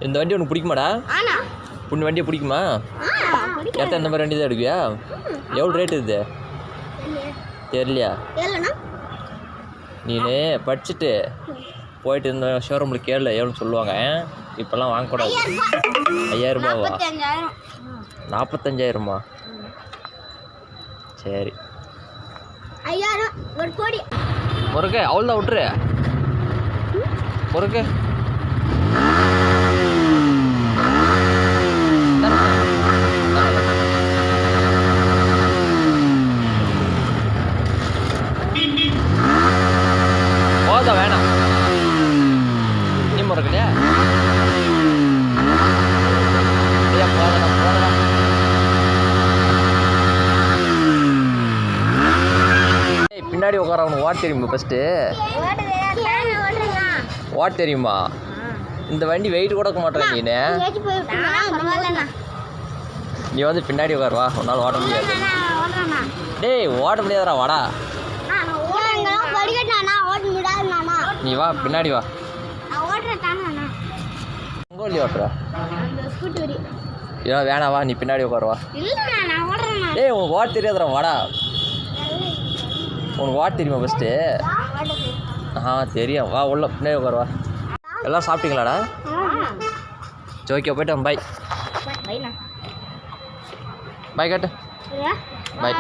இந்த வண்டி உனக்கு பிடிக்குமாடா? உன் வண்டியை பிடிக்குமா? எத்தனை இந்த மாதிரி வண்டி தான் எடுப்பியா? எவ்வளோ ரேட்டு இது தெரியலையா? நீ படிச்சுட்டு போயிட்டு இந்த ஷோரூமில் கேளு எவ்வளோ சொல்லுவாங்க. இப்போல்லாம் வாங்கக்கூடாது. 5000 ரூபாவா? 45,000மா? சரி முருகே அவ்வளோதான் விட்டுரு. முருகே போதா வேணாம். நீ முருகலையா? போதா போதா. பின்னாடி உட்கார அவனுக்கு வாட் தெரியுமா? ஃபஸ்ட்டு வாட் தெரியுமா? இந்த வண்டி வெயிட் கூட மாட்டேன். நீ வந்து பின்னாடி உட்கார். வா, உன்னால் ஓட்ட முடியாது. டேய் ஓட்ட முடியாதடா, வாடா. நீ வா பின்னாடி வா. உங்க ஓட்டுற ஏன் வேணா வா, நீ பின்னாடி உட்கார். வா. டேய் உனக்கு ஓட்ட தெரியாதுடா, வாடா. உனக்கு வாட் தெரியுமா ஃபஸ்ட்டு? தெரியும். வா உள்ள பின்னாடி உட்கார். வா. எல்லாம் சாப்பிட்டீங்களாடா? சரி ஓகே போய்ட்டு பாய். பாய் காட்டு. பாய்.